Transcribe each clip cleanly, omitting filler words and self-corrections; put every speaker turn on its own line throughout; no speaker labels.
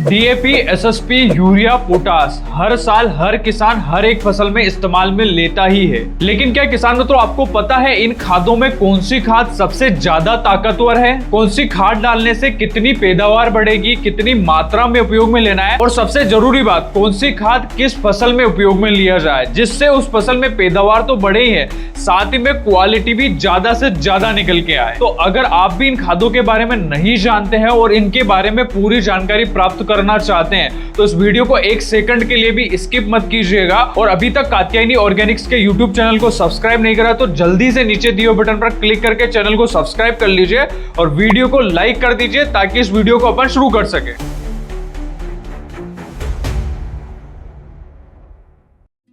DAP, SSP, urea, potash हर साल हर किसान हर एक फसल में इस्तेमाल में लेता ही है। लेकिन क्या किसान मित्रों आपको पता है इन खादों में कौन सी खाद सबसे ज्यादा ताकतवर है? कौन सी खाद डालने से कितनी पैदावार बढ़ेगी, कितनी मात्रा में उपयोग में लेना है, और सबसे जरूरी बात कौन सी खाद किस फसल में उपयोग में लिया जाए जिससे उस फसल में पैदावार तो बढ़े ही है, साथ ही में क्वालिटी भी ज्यादा से ज्यादा निकल के आए। तो अगर आप भी इन खादों के बारे में नहीं जानते हैं और इनके बारे में पूरी जानकारी प्राप्त करना चाहते हैं तो इस वीडियो को एक सेकंड के लिए भी स्किप मत कीजिएगा। और अभी तक कात्यायनी ऑर्गेनिक्स के यूट्यूब चैनल को सब्सक्राइब नहीं करा तो जल्दी से नीचे दिए बटन पर क्लिक करके चैनल को सब्सक्राइब कर लीजिए और वीडियो को लाइक कर दीजिए ताकि इस वीडियो को अपन शुरू कर सके।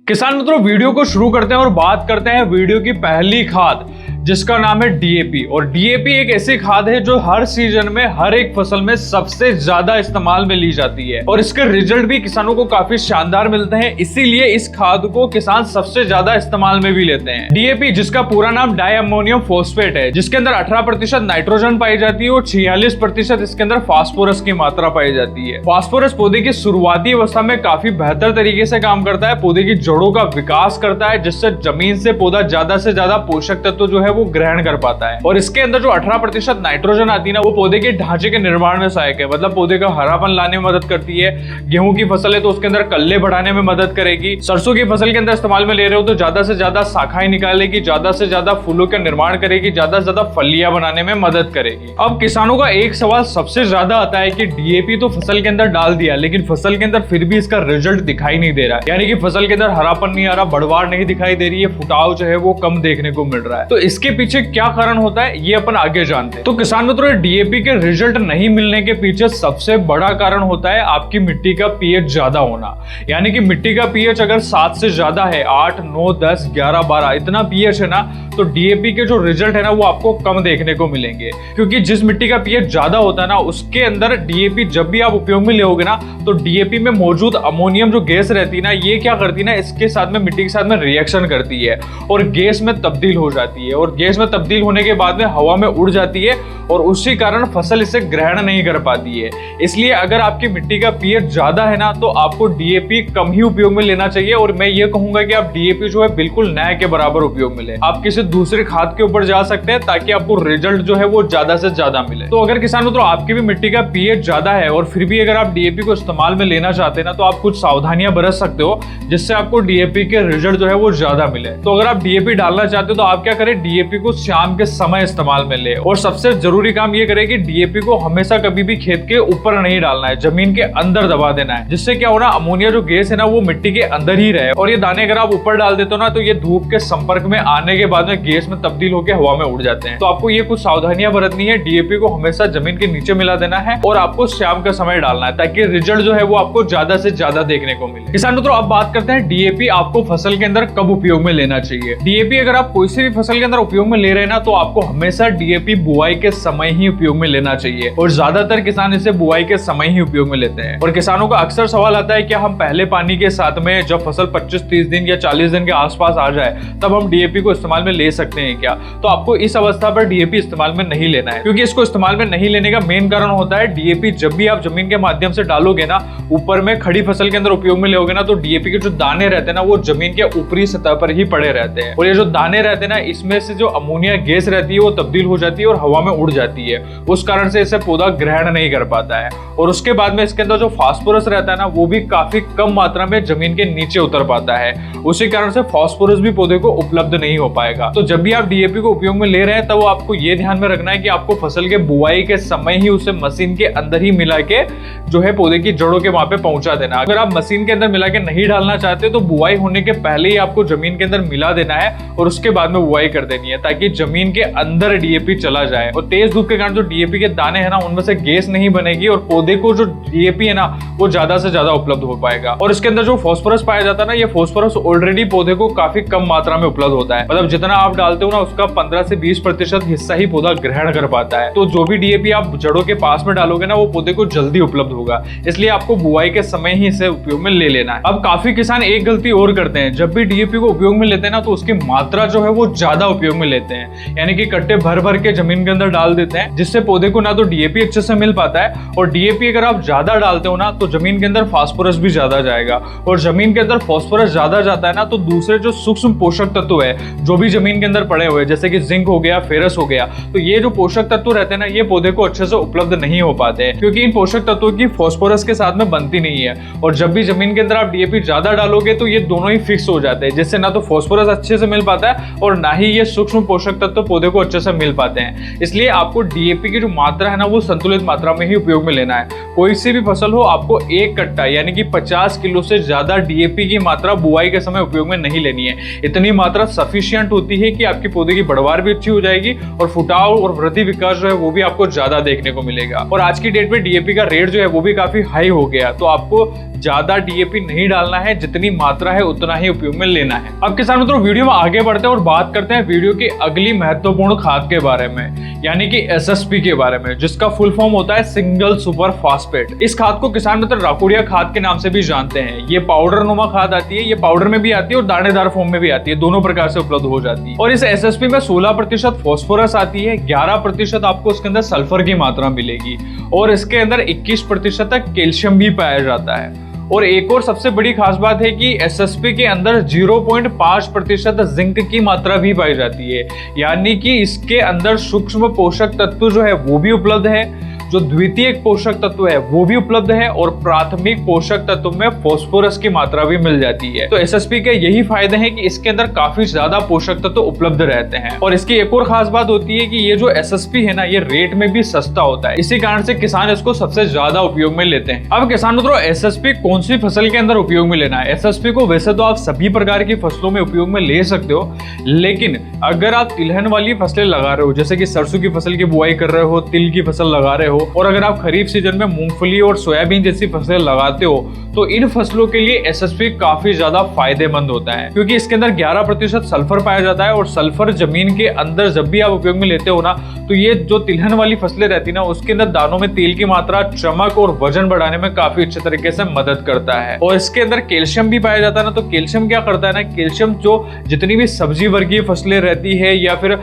किसान मित्रों वीडियो को शुरू करते हैं और बात करते हैं वीडियो की पहली खाद जिसका नाम है डीएपी। और डीएपी एक ऐसी खाद है जो हर सीजन में हर एक फसल में सबसे ज्यादा इस्तेमाल में ली जाती है और इसके रिजल्ट भी किसानों को काफी शानदार मिलते हैं, इसीलिए इस खाद को किसान सबसे ज्यादा इस्तेमाल में भी लेते हैं। डीएपी जिसका पूरा नाम डाई अमोनियम फॉस्फेट है, जिसके अंदर 18% नाइट्रोजन पाई जाती है और 46% इसके अंदर फास्फोरस की मात्रा पाई जाती है। फास्फोरस पौधे की शुरुआती अवस्था में काफी बेहतर तरीके से काम करता है, पौधे की जड़ों का विकास करता है जिससे जमीन से पौधा ज्यादा से ज्यादा पोषक तत्व जो है वो ग्रहण कर पाता है। और इसके अंदर जो 18% नाइट्रोजन आती है ना वो पौधे के ढांचे के निर्माण में सहायक है, मतलब पौधे का हरापन लाने में मदद करती है। गेहूं की फसल है तो उसके अंदर कल्ले बढ़ाने में मदद करेगी। सरसों की फसल के अंदर इस्तेमाल में ले रहे हो तो ज्यादा से ज्यादा शाखाएं निकालेगी, ज्यादा से ज्यादा फूलों का निर्माण करेगी, ज्यादा से ज्यादा फलियां बनाने में मदद करेगी। अब किसानों का एक सवाल सबसे ज्यादा आता है कि डीएपी तो फसल के अंदर डाल दिया लेकिन फसल के अंदर फिर भी इसका रिजल्ट दिखाई नहीं दे रहा है, यानी कि फसल के अंदर हरापन नहीं आ रहा, बढ़वार नहीं दिखाई दे रही है, फुटाव जो है वो कम देखने को मिल रहा है। तो इसके पीछे क्या कारण होता है ये अपन आगे जानते हैं। तो किसान मित्रों डीएपी के रिजल्ट नहीं मिलने के पीछे सबसे बड़ा कारण होता है आपकी मिट्टी का पीएच ज्यादा होना, यानी कि मिट्टी का पीएच अगर 7 से ज्यादा है, 8, 9, 10, 11, 12 इतना पीएच है ना तो डीएपी के जो रिजल्ट है ना वो आपको कम देखने को मिलेंगे, क्योंकि जिस मिट्टी का पीएच ज्यादा होता है ना उसके अंदर डीएपी जब भी आप उपयोग में लोगे ना तो डीएपी में मौजूद अमोनियम जो गैस रहती है ना ये क्या करती है ना इसके साथ में मिट्टी के साथ में रिएक्शन करती है और गैस में तब्दील हो जाती है, और गैस में तब्दील होने के बाद में हवा में उड़ जाती है और उसी कारण फसल इसे ग्रहण नहीं कर पाती है। इसलिए अगर आपकी मिट्टी का पीएच ज्यादा है ना तो आपको डीएपी कम ही उपयोग में लेना चाहिए, और मैं ये कहूंगा कि आप डीएपी जो है बिल्कुल नए के बराबर उपयोग में लें। आप किसी दूसरे खाद के ऊपर जा सकते हैं ताकि आपको रिजल्ट जो है वो ज्यादा से ज्यादा मिले। तो अगर किसान मित्रों आपकी भी मिट्टी का पीएच ज्यादा है और फिर भी अगर आप डीएपी को इस्तेमाल में लेना चाहते हैं ना तो आप कुछ सावधानियां बरत सकते हो जिससे आपको डीएपी के रिजल्ट जो है वो ज्यादा मिले। तो अगर आप डीएपी डालना चाहते हो तो आप क्या करें, डीएपी को शाम के समय इस्तेमाल में ले, और सबसे जरूरी काम ये करें कि डीएपी को हमेशा कभी भी खेत के ऊपर नहीं डालना है, जमीन के अंदर दबा देना है, जिससे क्या होना अमोनिया जो गैस है ना वो मिट्टी के अंदर ही रहे। और ये दाने अगर आप ऊपर डाल देते हो ना तो ये धूप के संपर्क में आने के बाद में गैस में तब्दील होकर हवा में उड़ जाते हैं। तो आपको ये कुछ सावधानियां बरतनी है, डीएपी को हमेशा जमीन के नीचे मिला देना है और आपको शाम का समय डालना है ताकि रिजल्ट जो है वो आपको ज्यादा से ज्यादा देखने को मिले। किसान मित्रों अब बात करते हैं डीएपी आपको फसल के अंदर कब उपयोग में लेना चाहिए। डीएपी अगर आप कोई सी भी फसल के अंदर उपयोग में ले रहे हैं ना तो आपको हमेशा डीएपी बुआई के समय ही उपयोग में लेना चाहिए, और ज्यादातर किसान इसे बुआई के समय ही उपयोग में लेते हैं। और किसानों का अक्सर सवाल आता है कि हम पहले पानी के साथ में जब फसल 25-30 दिन या 40 दिन के आसपास आ जाए तब हम डीएपी को इस्तेमाल में ले सकते हैं क्या? तो आपको इस अवस्था पर डीएपी इस्तेमाल में नहीं लेना है, क्योंकि इसको इस्तेमाल में नहीं लेने का मेन कारण होता है डीएपी जब भी आप जमीन के माध्यम से डालोगे ना ऊपर में खड़ी फसल के अंदर उपयोग में लोगे ना तो डीएपी के जो दाने रहते हैं ना वो जमीन के ऊपरी सतह पर ही पड़े रहते हैं, और ये जो दाने रहते हैं ना इसमें से जो अमोनिया गैस रहती है वो तब्दील हो जाती है और हवा में उड़ जाती है, उस कारण से इसे पौधा ग्रहण नहीं कर पाता है। और उसके बाद में इसके अंदर जो फास्फोरस रहता है ना वो भी काफी कम मात्रा में जमीन के नीचे उतर पाता है, उसी कारण से फास्फोरस भी पौधे को उपलब्ध नहीं हो पाएगा। तो जब भी आप डीएपी को उपयोग में ले रहे हैं तब आपको ये ध्यान में रखना है कि आपको फसल के बुआई के समय ही उसे मशीन के अंदर ही मिला के जो है पौधे की जड़ों के वहां पे पहुंचा देना। अगर आप मशीन के अंदर मिला के नहीं डालना चाहते तो बुआई होने के पहले ही आपको जमीन के अंदर मिला देना है और उसके बाद में बुआई कर देनी है ताकि जमीन के अंदर डीएपी चला जाए। और तेज धूप के कारण जो डीएपी के दाने हैं ना उनमें से गैस नहीं बनेगी और पौधे को जो डीएपी है ना वो ज्यादा से ज्यादा उपलब्ध हो पाएगा। और इसके अंदर जो फास्फोरस पाया जाता है ना ये फास्फोरस ऑलरेडी पौधे को काफी कम मात्रा में उपलब्ध होता है, मतलब जितना आप डालते हो ना उसका 15 से 20% हिस्सा ही पौधा ग्रहण कर पाता है। तो जो भी डीएपी आप जड़ों के पास में डालोगे ना वो पौधे को जल्दी उपलब्ध होगा, इसलिए आपको बुआई के समय ही इसे उपयोग में ले लेना है। अब काफी किसान एक गलती और करते हैं, जब भी डीएपी को उपयोग में लेते हैं ना तो उसकी मात्रा जो है वो ज्यादा उपयोग में लेते हैं, यानी कि कट्टे भर भर के जमीन के अंदर डाल देते हैं, जिससे पौधे को ना तो डीएपी अच्छे से मिल पाता है, और डीएपी अगर आप ज्यादा डालते हो ना तो जमीन के अंदर फास्फोरस भी ज्यादा जाएगा, और जमीन के अंदर फास्फोरस ज्यादा जाता है ना तो दूसरे जो सूक्ष्म पोषक तत्व है जो भी जमीन के अंदर पड़े हुए जैसे कि जिंक हो गया, फेरस हो गया, तो ये जो पोषक तत्व रहते हैं ना ये पौधे को अच्छे से उपलब्ध नहीं हो पाते हैं, क्योंकि इन पोषक तत्वों की फास्फोरस के साथ में बनती नहीं है। और जब भी जमीन के अंदर आप डीएपी ज्यादा डालोगे तो ये दोनों ही फिक्स हो जाते हैं, जिससे ना तो फास्फोरस अच्छे से मिल पाता है और ना ही ये सूक्ष्म पोषक तत्व पौधे को अच्छे से मिल पाते हैं। इसलिए आपको डीएपी की जो मात्रा है ना वो संतुलित मात्रा में ही उपयोग में लेना है। कोई सी भी फसल हो आपको एक कट्टा यानी कि 50 किलो से ज्यादा डीएपी की मात्रा बुआई के समय उपयोग में नहीं लेनी है। इतनी मात्रा सफिशिएंट होती है कि आपके पौधे की बढ़वार भी अच्छी हो जाएगी और फुटाव और वृद्धि विकास जो है वो भी आपको ज्यादा देखने को मिलेगा। और आज की डेट में डीएपी का रेट जो है वो भी काफी हाई हो गया, तो आपको ज्यादा डीएपी नहीं डालना है, जितनी मात्रा है उतना ही उपयोग में लेना है। अब किसान मित्रों वीडियो में आगे बढ़ते हैं और बात करते हैं वीडियो की अगली महत्वपूर्ण खाद के बारे में, यानी कि एसएसपी के बारे में, जिसका फुल फॉर्म होता है सिंगल सुपर फास्फेट। इस खाद को किसान मित्र राकुड़िया खाद के नाम से भी जानते हैं। ये पाउडर नुमा खाद आती है, ये पाउडर में भी आती है और दानेदार फॉर्म में भी आती है, दोनों प्रकार से उपलब्ध हो जाती है। और इस एसएसपी में 16% फास्फोरस आती है, 11% आपको इसके अंदर सल्फर की मात्रा मिलेगी और इसके अंदर 21% तक कैल्शियम भी पाया जाता है। और एक और सबसे बड़ी खास बात है कि एसएसपी के अंदर 0.5% जिंक की मात्रा भी पाई जाती है, यानी कि इसके अंदर सूक्ष्म पोषक तत्व जो है वो भी उपलब्ध है, जो द्वितीयक पोषक तत्व है वो भी उपलब्ध है और प्राथमिक पोषक तत्व में फास्फोरस की मात्रा भी मिल जाती है। तो एसएसपी के यही फायदे हैं कि इसके अंदर काफी ज्यादा पोषक तत्व उपलब्ध रहते हैं। और इसकी एक और खास बात होती है कि ये जो एसएसपी है ना ये रेट में भी सस्ता होता है, इसी कारण से किसान इसको सबसे ज्यादा उपयोग में लेते हैं। अब किसान मित्रों एसएसपी कौन सी फसल के अंदर उपयोग में लेना है? एसएसपी को वैसे तो आप सभी प्रकार की फसलों में उपयोग में ले सकते हो, लेकिन अगर आप तिलहन वाली फसलें लगा रहे हो, जैसे कि सरसों की फसल की बुआई कर रहे हो, तिल की फसल लगा रहे हो, और अगर आप खरीफ सीजन में मूंगफली और सोयाबीन जैसी फसलें लगाते हो तो इन फसलों के लिए एसएसपी काफी ज्यादा फायदेमंद होता है, क्योंकि इसके अंदर 11% सल्फर पाया जाता है और सल्फर जमीन के अंदर जब भी आप उपयोग में लेते हो ना तो ये जो तिलहन वाली फसलें रहती ना उसके अंदर दानों में तेल की मात्रा, चमक और वजन बढ़ाने में काफी अच्छे तरीके से मदद करता है। और इसके अंदर कैल्शियम भी पाया जाता है ना, तो कैल्शियम क्या करता है ना, कैल्शियम जो जितनी भी सब्जी वर्गीय फसलें रहती है या फिर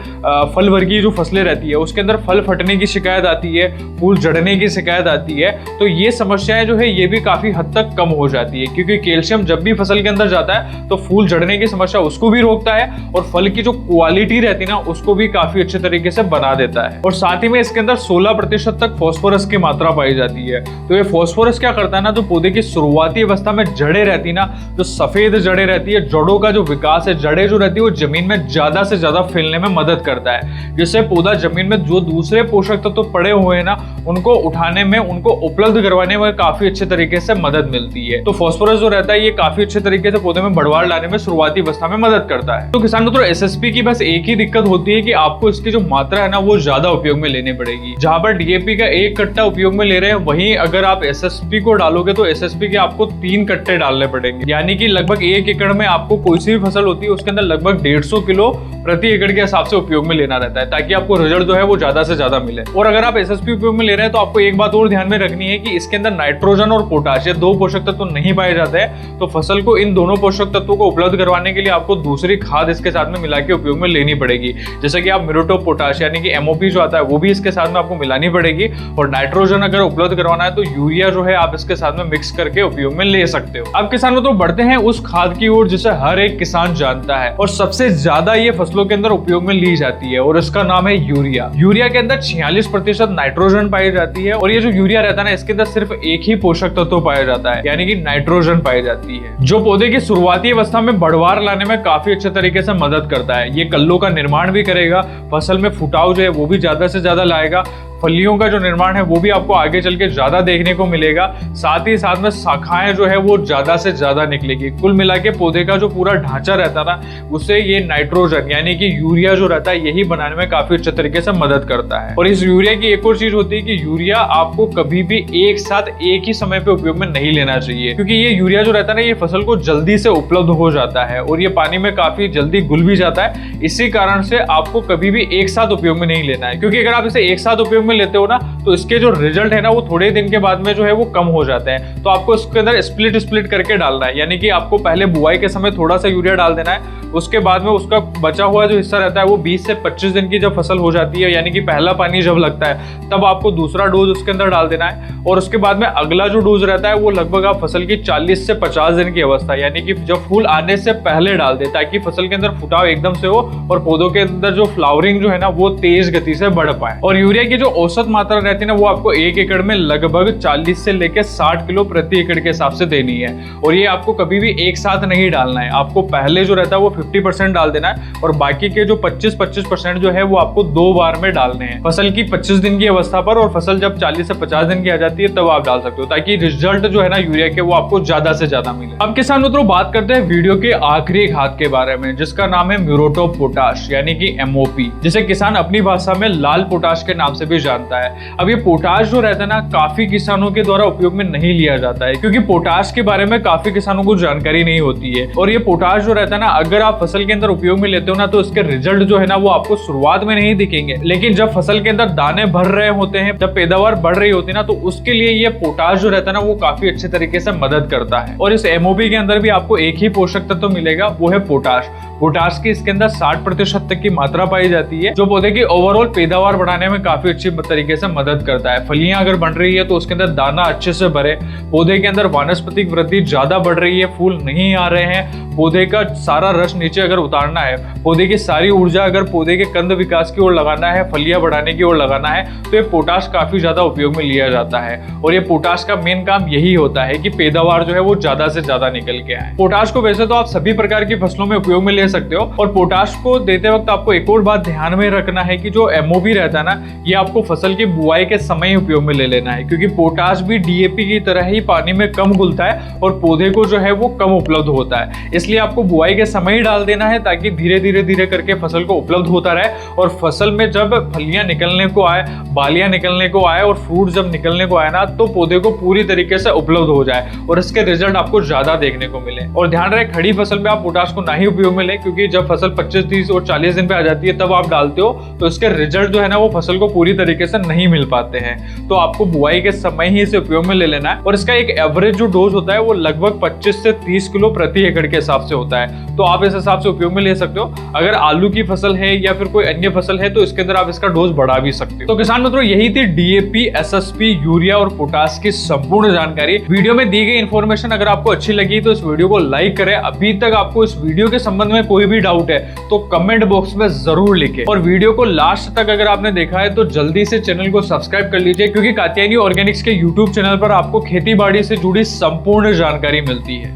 फल वर्गीय जो फसलें रहती है उसके अंदर फल फटने की शिकायत आती है, फूल झड़ने की शिकायत आती है, तो ये समस्याएं जो है ये भी काफी हद तक कम हो जाती है, क्योंकि कैल्शियम जब भी फसल के अंदर जाता है तो फूल झड़ने की समस्या उसको भी रोकता है और फल की जो क्वालिटी रहती है ना उसको भी काफी अच्छे तरीके से बना देता है। और साथ ही में इसके अंदर 16% तक फास्फोरस की मात्रा पाई जाती है। तो ये फास्फोरस क्या करता है ना, तो पौधे की शुरुआती अवस्था में जड़ें रहती ना, जो सफेद जड़ें रहती है, जड़ों का जो विकास है, जड़ें जो रहती है वो जमीन में ज्यादा से ज्यादा फैलने में मदद करता है, जिससे पौधा जमीन में जो दूसरे पोषक तत्व तो पड़े हुए हैं ना उनको उठाने में, उनको उपलब्ध करवाने में काफी अच्छे तरीके से मदद मिलती है। तो फास्फोरस जो रहता है ये काफी अच्छे तरीके से पौधे में बढ़वार लाने में शुरुआती अवस्था में मदद करता है। तो किसान मित्रों एसएसपी की बस एक ही दिक्कत होती है कि आपको इसकी जो मात्रा है ना वो ज्यादा उपयोग में लेनी पड़ेगी। जहां पर डीएपी का एक कट्टा उपयोग में ले रहे हैं, वहीं अगर आप एसएसपी को डालोगे तो एसएसपी के आपको 3 कट्टे डालने पड़ेंगे, यानी कि लगभग 1 एकड़ में आपको कोई सी भी फसल होती है उसके अंदर लगभग 150 किलो प्रति एकड़ के हिसाब से उपयोग में लेना रहता है, ताकि आपको रिजल्ट जो है वो ज्यादा से ज्यादा मिले। और अगर आप एसएसपी उपयोग में ले रहे हैं तो आपको एक बात और ध्यान में रखनी है कि इसके अंदर नाइट्रोजन और पोटाश, ये 2 पोषक तत्व नहीं पाए जाते हैं, तो फसल को इन दोनों पोषक तत्वों को उपलब्ध करवाने के लिए आपको दूसरी खाद इसके साथ में मिला के उपयोग में लेनी पड़ेगी, जैसे कि आप म्यूरेट ऑफ पोटाश यानी कि एमओपी जो आता है वो भी इसके साथ में आपको मिलानी पड़ेगी। और नाइट्रोजन अगर उपलब्ध करवाना है तो यूरिया जो है आप इसके साथ में मिक्स करके उपयोग में ले सकते हो। अब किसान तो बढ़ते हैं उस खाद की ओर जिसे हर एक किसान जानता है और सबसे ज्यादा ये फसलों के अंदर उपयोग में ली जाती है, और इसका नाम है यूरिया। यूरिया के अंदर 46% नाइट्रोजन पाई जाती है, और ये जो यूरिया रहता है ना इसके अंदर सिर्फ एक ही पोषक तत्व पाया जाता है, यानी कि नाइट्रोजन पाई जाती है, जो पौधे की शुरुआती अवस्था में बढ़वार लाने में काफी अच्छे तरीके से मदद करता है। ये कल्लों का निर्माण भी करेगा, फसल में फुटाव जो है वो भी ज्यादा से ज्यादा लाएगा, फलियों का जो निर्माण है वो भी आपको आगे चल के ज्यादा देखने को मिलेगा, साथ ही साथ में शाखाएं जो है वो ज्यादा से ज्यादा निकलेगी। कुल मिला के पौधे का जो पूरा ढांचा रहता है ना उसे ये नाइट्रोजन यानी कि यूरिया जो रहता है यही बनाने में काफी अच्छे तरीके से मदद करता है। और इस यूरिया की एक और चीज होती है कि यूरिया आपको कभी भी एक साथ एक ही समय पे उपयोग में नहीं लेना चाहिए, क्योंकि ये यूरिया जो रहता है ना ये फसल को जल्दी से उपलब्ध हो जाता है और ये पानी में काफी जल्दी घुल भी जाता है। इसी कारण से आपको कभी भी एक साथ उपयोग में नहीं लेना है, क्योंकि अगर आप इसे एक साथ उपयोग में लेते हो ना तो इसके जो रिजल्ट है ना वो थोड़े दिन के बाद में जो है वो कम हो जाते हैं। तो आपको इसके अंदर स्प्लिट करके डालना है, यानी कि आपको पहले बुआई के समय थोड़ा सा यूरिया डाल देना है, उसके बाद में उसका बचा हुआ जो हिस्सा रहता है वो 20 से 25 दिन की जब फसल हो जाती है, यानी कि पहला पानी जब लगता है तब आपको दूसरा डोज उसके अंदर डाल देना है। और उसके बाद में अगला जो डोज रहता है वो लगभग आप फसल की 40 से 50 दिन की अवस्था, यानी कि जब फूल आने से पहले डाल दे, ताकि फसल के अंदर फुटाव एकदम से हो और पौधों के अंदर जो फ्लावरिंग जो है ना वो तेज गति से बढ़ पाए। और यूरिया की जो औसत मात्रा रहती है ना वो आपको 1 एकड़ में लगभग 40 से लेकर 60 किलो प्रति एकड़ के हिसाब से देनी है। और ये आपको कभी भी एक साथ नहीं डालना है, आपको पहले जो रहता है वो 50% डाल देना है और बाकी के जो 25% जो है वो आपको 2 बार में डालने हैं, फसल की 25 दिन की अवस्था पर। और फसल जब 40 से 50 दिन की आ जाती है तब आप डाल सकते हो, ताकि रिजल्ट जो है ना यूरिया के वो आपको ज्यादा से ज्यादा मिले। अब किसान मित्रों बात करते हैं वीडियो के आखिरी खाद के बारे में, जिसका नाम है म्यूरेट ऑफ पोटाश यानी कि MOP, जिसे किसान अपनी भाषा में लाल पोटाश के नाम से भी जानता है। अब ये पोटाश जो रहता है ना काफी किसानों के द्वारा उपयोग में नहीं लिया जाता है, क्योंकि पोटाश के बारे में काफी किसानों को जानकारी नहीं होती है। और ये पोटाश जो रहता है ना अगर आप फसल के अंदर उपयोग में लेते हो ना तो इसके रिजल्ट जो है ना वो आपको शुरुआत में नहीं दिखेंगे, लेकिन जब फसल के अंदर दाने भर रहे होते हैं, जब पैदावार बढ़ रही होती है ना तो उसके लिए ये पोटाश जो रहता है ना वो काफी अच्छे तरीके से मदद करता है। और इस MOP के अंदर भी आपको एक ही पोषक तत्व मिलेगा, वो है पोटाश। पोटाश की इसके अंदर 60% तक की मात्रा पाई जाती है, जो पौधे की ओवरऑल पैदावार बढ़ाने में काफी अच्छी तरीके से मदद करता है। फलियां अगर बन रही है तो उसके अंदर दाना अच्छे से भरे, पौधे के अंदर वानस्पतिक वृद्धि ज्यादा बढ़ रही है, फूल नहीं आ रहे हैं, पौधे का सारा रस नीचे अगर उतारना है, पौधे की सारी ऊर्जा अगर पौधे के कंद विकास की ओर लगाना है, फलियां बढ़ाने की ओर लगाना है, तो ये पोटाश काफी ज्यादा उपयोग में लिया जाता है। और ये पोटाश का मेन काम यही होता है कि पैदावार जो है वो ज्यादा से ज्यादा निकल के आए। पोटाश को वैसे तो आप सभी प्रकार की फसलों में उपयोग में ले सकते हो, और पोटाश को देते वक्त आपको एक और बात ध्यान में रखना है कि जो MOP रहता है ना ये आपको फसल की बुआई के समय ही उपयोग में ले लेना है, क्योंकि पोटाश भी DAP की तरह ही पानी में कम घुलता है और पौधे को जो है वो कम उपलब्ध होता है। इसलिए आपको बुआई के समय ही डाल देना है, ताकि धीरे धीरे करके फसल को उपलब्ध होता रहे और फसल में जब फलियां निकलने को आए, बालियां निकलने को आए और फ्रूट जब निकलने को आए ना तो पौधे को पूरी तरीके से उपलब्ध हो जाए और इसके रिजल्ट आपको ज्यादा देखने को मिले। और ध्यान रहे खड़ी फसल में आप पोटाश को ना ही उपयोग में ले, क्योंकि जब फसल 25, 30 और 40 दिन पे आ जाती है तब आप डालते हो तो इसके रिजल्ट जो है ना वो फसल को पूरी तरीके से नहीं मिल पाते हैं। तो आपको बुआई के समय ही इसे उपयोग में ले लेना है। और इसका एक एवरेज जो डोज होता है वो लगभग 25 से 30 किलो प्रति एकड़ के हिसाब से होता है, तो आप इस हिसाब से उपयोग में ले सकते हो। अगर आलू की फसल है या फिर कोई अन्य फसल है तो इसके अंदर आप इसका डोज बढ़ा भी सकते हो। तो किसान मित्रों यही थी DAP, SSP, यूरिया और पोटाश की संपूर्ण जानकारी। वीडियो में दी गई इंफॉर्मेशन अगर आपको अच्छी लगी तो इस वीडियो को लाइक करें। अभी तक आपको इस वीडियो के संबंध में कोई भी डाउट है तो कमेंट बॉक्स में जरूर लिखें। और वीडियो को लास्ट तक अगर आपने देखा है तो जल्दी से चैनल को सब्सक्राइब कर लीजिए, क्योंकि कात्यायनी ऑर्गेनिक्स के YouTube चैनल पर आपको खेती बाड़ी से जुड़ी संपूर्ण जानकारी मिलती है।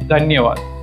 धन्यवाद।